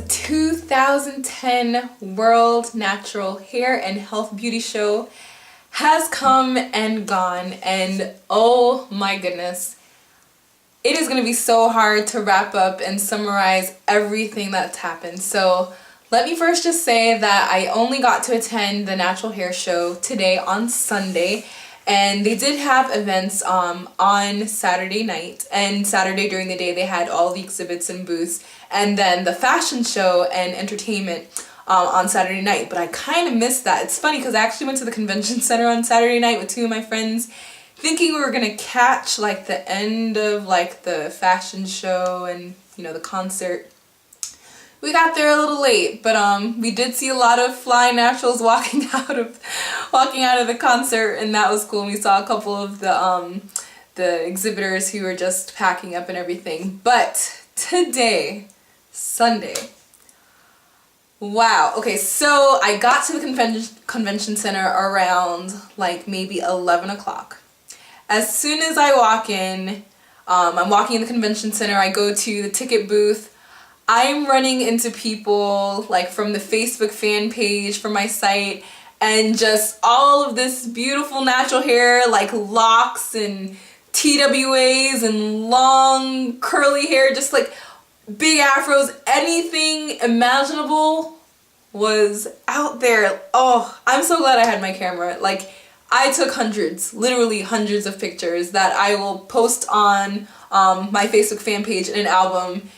2010 World Natural Hair and Health Beauty Show has come and gone, and oh my goodness, it is going to be so hard to wrap up and summarize everything that's happened. So let me first just say that I only got to attend the Natural Hair Show today on Sunday, and they did have events on Saturday night, and Saturday during the day they had all the exhibits and booths, and then the fashion show and entertainment on Saturday night. But I kind of missed that. It's funny because I actually went to the convention center on Saturday night with two of my friends, thinking we were gonna catch like the end of like the fashion show and the concert. We got there a little late, but we did see a lot of fly naturals walking out of the concert, and that was cool. And we saw a couple of the exhibitors who were just packing up and everything. But today, Sunday, wow. Okay, so I got to the convention center around like maybe 11 o'clock. As soon as I walk in, I'm walking in the convention center, I go to the ticket booth. I'm running into people like from the Facebook fan page for my site, and just all of this beautiful natural hair, like locks and TWAs and long curly hair, just like big afros, anything imaginable was out there. Oh, I'm so glad I had my camera. Like, I took hundreds, literally hundreds of pictures that I will post on my Facebook fan page in an album,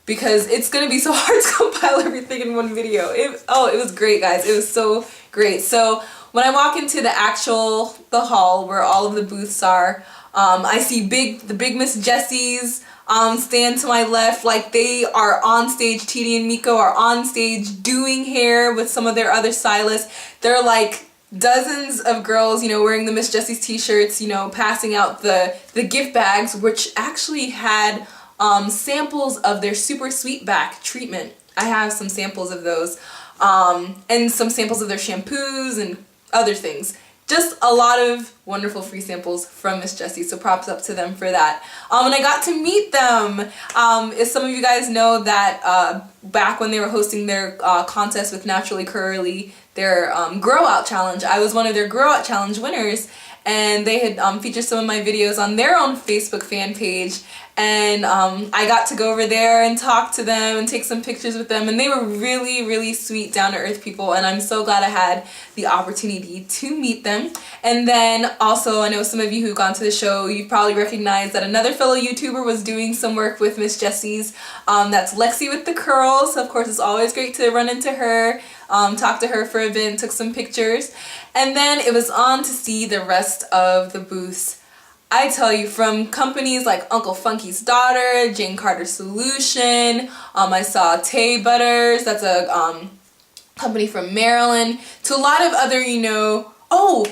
because it's gonna be so hard to compile everything in one video. It was great, guys. It was so great. So when I walk into the hall where all of the booths are, I see the big Miss Jessies stand to my left. Like, they are on stage. TD and Miko are on stage doing hair with some of their other stylists. There are like dozens of girls, wearing the Miss Jessie's t-shirts, passing out the gift bags, which actually had samples of their super sweet back treatment. I have some samples of those, and some samples of their shampoos and other things. Just a lot of wonderful free samples from Miss Jessie, so props up to them for that. And I got to meet them. As some of you guys know, that back when they were hosting their contest with Naturally Curly, their Grow Out Challenge, I was one of their Grow Out Challenge winners, and they had featured some of my videos on their own Facebook fan page. And I got to go over there and talk to them and take some pictures with them, and they were really, really sweet, down-to-earth people, and I'm so glad I had the opportunity to meet them. And then also, I know some of you who've gone to the show, you've probably recognized that another fellow YouTuber was doing some work with Miss Jessie's. That's Lexi with the curls. Of course, it's always great to run into her, talk to her for a bit, and took some pictures. And then it was on to see the rest of the booths. I tell you, from companies like Uncle Funky's Daughter, Jane Carter Solution, I saw Tay Butters, that's a company from Maryland, to a lot of other,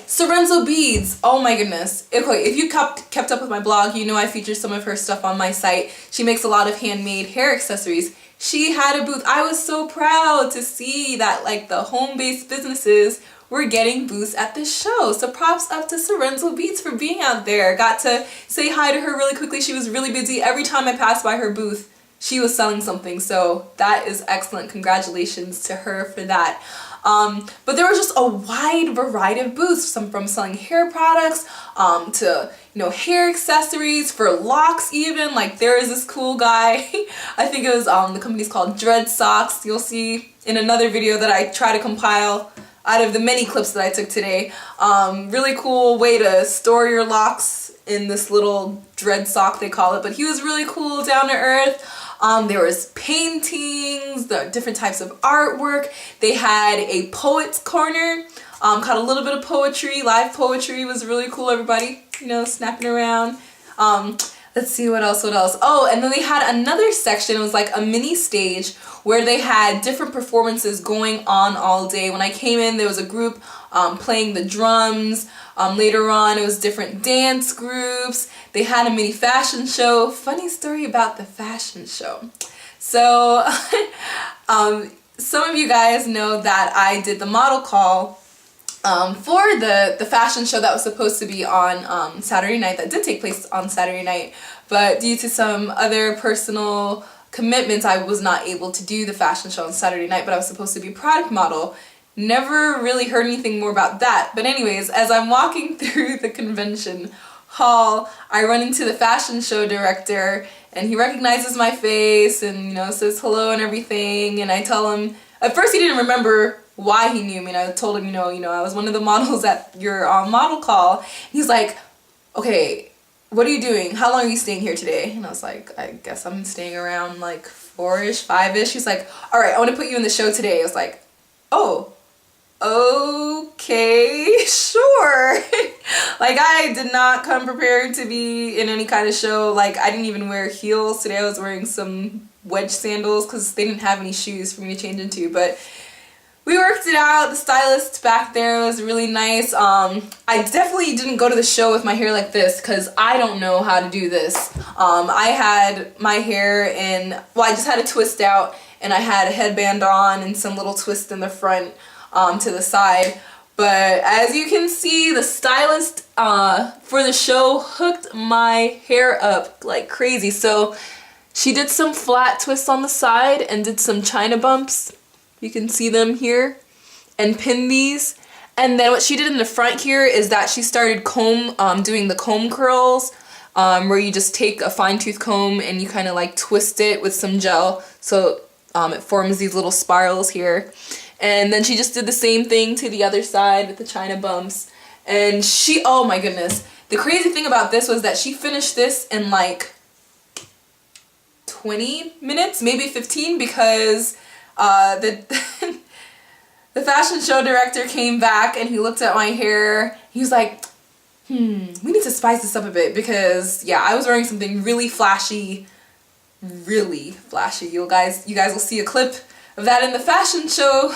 Sorenzo Beads. Oh my goodness. Okay, if you kept up with my blog, I featured some of her stuff on my site. She makes a lot of handmade hair accessories. She had a booth. I was so proud to see that like the home-based businesses were getting booths at the show. So props up to Sorenzo Beads for being out there. Got to say hi to her really quickly. She was really busy. Every time I passed by her booth, she was selling something. So that is excellent. Congratulations to her for that. But there was just a wide variety of booths, some from selling hair products, to hair accessories, for locks even. Like, there is this cool guy, I think it was the company's called Dread Socks. You'll see in another video that I try to compile out of the many clips that I took today. Really cool way to store your locks in this little dread sock, they call it. But he was really cool, down to earth. There was paintings, the different types of artwork. They had a poet's corner, caught a little bit of poetry. Live poetry was really cool. Everybody, snapping around. Let's see, what else? Oh, and then they had another section. It was like a mini stage where they had different performances going on all day. When I came in, there was a group playing the drums. Later on, it was different dance groups. They had a mini fashion show. Funny story about the fashion show. So, some of you guys know that I did the model call for the fashion show that was supposed to be on Saturday night, that did take place on Saturday night, but due to some other personal commitments, I was not able to do the fashion show on Saturday night, but I was supposed to be product model. Never really heard anything more about that. But anyways, as I'm walking through the convention hall, I run into the fashion show director, and he recognizes my face and, you know, says hello and everything. And I tell him, at first he didn't remember why he knew me, and I told him, you know, I was one of the models at your model call. He's like, okay, what are you doing? How long are you staying here today? And I was like, I guess I'm staying around like 4-ish, 5-ish. He's like, all right, I want to put you in the show today. I was like, oh, okay, sure. Like, I did not come prepared to be in any kind of show. Like, I didn't even wear heels today. I was wearing some wedge sandals because they didn't have any shoes for me to change into. But we worked it out. The stylist back there was really nice. I definitely didn't go to the show with my hair like this because I don't know how to do this. I had my hair in, well, I just had a twist out, and I had a headband on and some little twist in the front to the side. But as you can see, the stylist for the show hooked my hair up like crazy. So she did some flat twists on the side and did some China bumps. You can see them here, and pinned these. And then what she did in the front here is that she started doing the comb curls, where you just take a fine tooth comb and you kind of like twist it with some gel, so it forms these little spirals here. And then she just did the same thing to the other side with the China bumps. And she, oh my goodness, the crazy thing about this was that she finished this in like 20 minutes, maybe 15, because the the fashion show director came back and he looked at my hair. He was like, we need to spice this up a bit, because yeah, I was wearing something really flashy. You guys will see a clip of that in the fashion show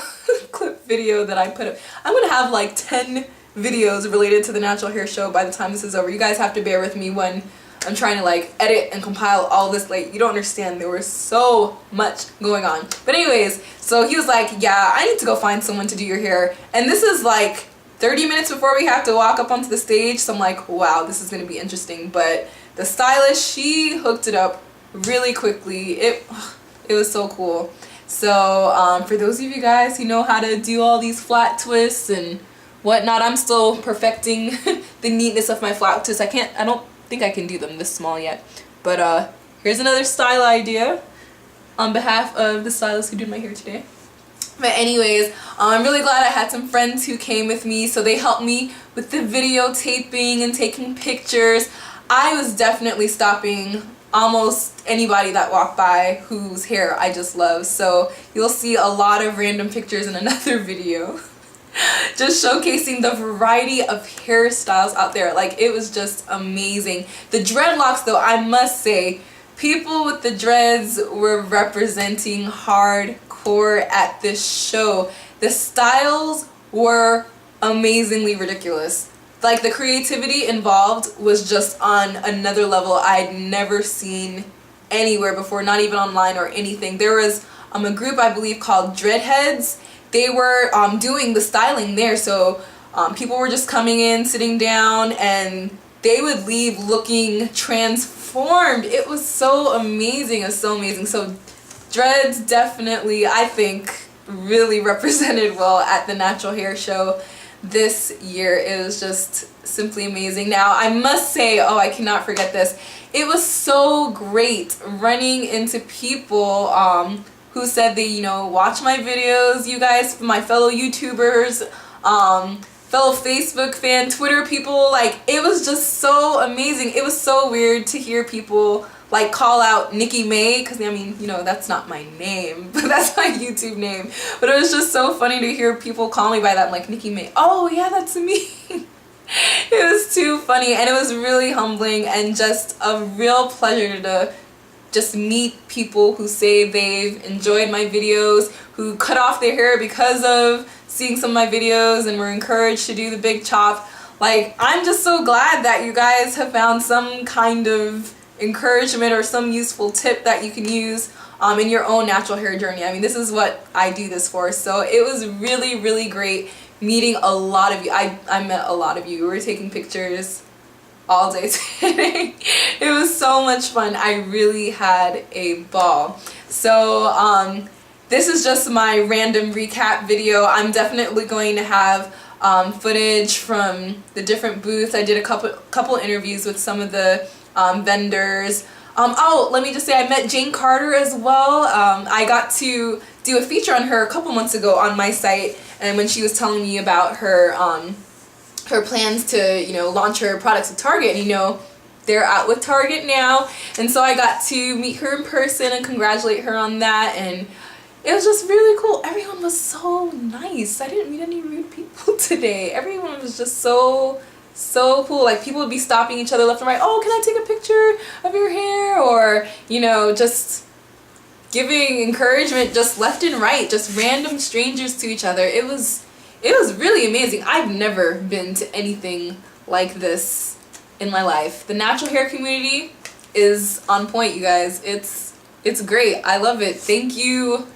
clip video that I put up. I'm gonna have like 10 videos related to the natural hair show by the time this is over. You guys have to bear with me when I'm trying to like edit and compile all this. Like, you don't understand, there was so much going on. But anyways, so he was like, yeah, I need to go find someone to do your hair. And this is like 30 minutes before we have to walk up onto the stage. So I'm like, wow, this is gonna be interesting. But the stylist, she hooked it up really quickly. It was so cool. So for those of you guys who know how to do all these flat twists and whatnot, I'm still perfecting the neatness of my flat twists. I don't think I can do them this small yet. But here's another style idea on behalf of the stylist who did my hair today. But anyways, I'm really glad I had some friends who came with me, so they helped me with the videotaping and taking pictures. I was definitely stopping almost anybody that walked by whose hair I just love. So you'll see a lot of random pictures in another video. Just showcasing the variety of hairstyles out there. Like, it was just amazing. The dreadlocks though, I must say, people with the dreads were representing hardcore at this show. The styles were amazingly ridiculous. Like, the creativity involved was just on another level I'd never seen anywhere before, not even online or anything. There was a group, I believe, called Dreadheads. They were doing the styling there, so people were just coming in, sitting down, and they would leave looking transformed. It was so amazing. It was so amazing. So dreads definitely, I think, really represented well at the Natural Hair Show this year. It was just simply amazing. Now, I must say, oh, I cannot forget this. It was so great running into people who said they, watch my videos, you guys, my fellow YouTubers, fellow Facebook fan, Twitter people. Like, it was just so amazing. It was so weird to hear people like call out Nikki May, because I mean, that's not my name, but that's my YouTube name. But it was just so funny to hear people call me by that. I'm like, Nikki May, oh yeah, that's me. It was too funny, and it was really humbling and just a real pleasure to just meet people who say they've enjoyed my videos, who cut off their hair because of seeing some of my videos and were encouraged to do the big chop. Like, I'm just so glad that you guys have found some kind of encouragement or some useful tip that you can use in your own natural hair journey. I mean, this is what I do this for. So it was really, really great meeting a lot of you. I met a lot of you. We were taking pictures all day today. It was so much fun. I really had a ball. So this is just my random recap video. I'm definitely going to have footage from the different booths. I did a couple interviews with some of the vendors. Oh, let me just say I met Jane Carter as well. I got to do a feature on her a couple months ago on my site, and when she was telling me about her her plans to, you know, launch her products at Target, and you know, they're out with Target now, and so I got to meet her in person and congratulate her on that, and it was just really cool. Everyone was so nice. I didn't meet any rude people today. Everyone was just so cool. Like, people would be stopping each other left and right. Oh, can I take a picture of your hair? Or, you know, just giving encouragement just left and right, just random strangers to each other. It was really amazing. I've never been to anything like this in my life. The natural hair community is on point, you guys. It's great. I love it. Thank you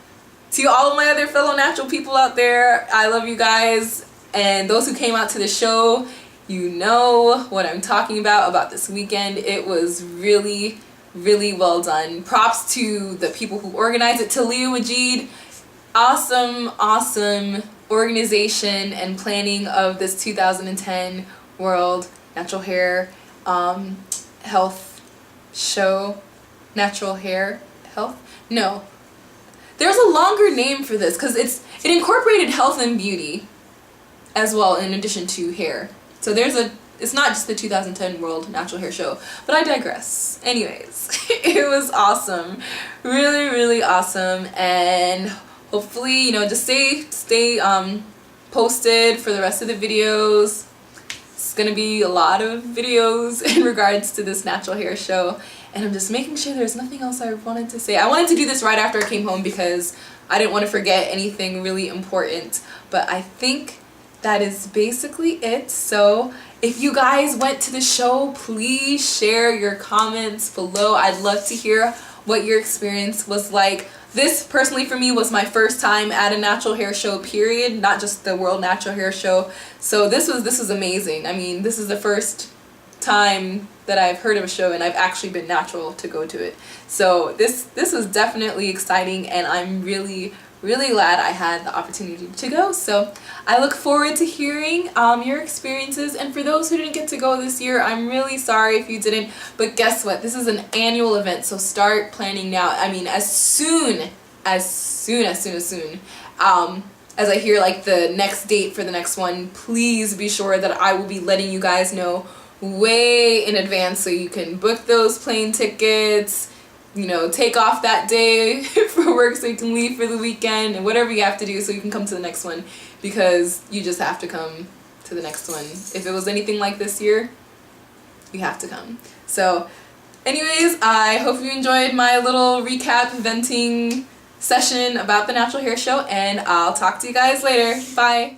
to all of my other fellow natural people out there. I love you guys, and those who came out to the show, you know what I'm talking about this weekend. It was really well done. Props to the people who organized it, to Leo Majid. Awesome organization and planning of this 2010 World Natural Hair Health Show. Natural Hair Health? No. There's a longer name for this because it incorporated health and beauty as well in addition to hair. So it's not just the 2010 World Natural Hair Show, but I digress. Anyways, it was awesome. Really awesome, and hopefully, you know, just stay posted for the rest of the videos. It's gonna be a lot of videos in regards to this natural hair show, and I'm just making sure there's nothing else I wanted to say. I wanted to do this right after I came home because I didn't want to forget anything really important, but I think that is basically it. So if you guys went to the show, please share your comments below. I'd love to hear what your experience was like. This personally for me was my first time at a natural hair show, period, not just the World Natural Hair Show. So this was amazing. I mean, this is the first time that I've heard of a show and I've actually been natural to go to it. So this was definitely exciting, and I'm really glad I had the opportunity to go. So I look forward to hearing your experiences, and for those who didn't get to go this year, I'm really sorry if you didn't, but guess what? This is an annual event, so start planning now. I mean, as soon as I hear like the next date for the next one, please be sure that I will be letting you guys know way in advance so you can book those plane tickets, you know, take off that day for work so you can leave for the weekend, and whatever you have to do so you can come to the next one, because you just have to come to the next one. If it was anything like this year, you have to come. So anyways, I hope you enjoyed my little recap venting session about the natural hair show, and I'll talk to you guys later. Bye.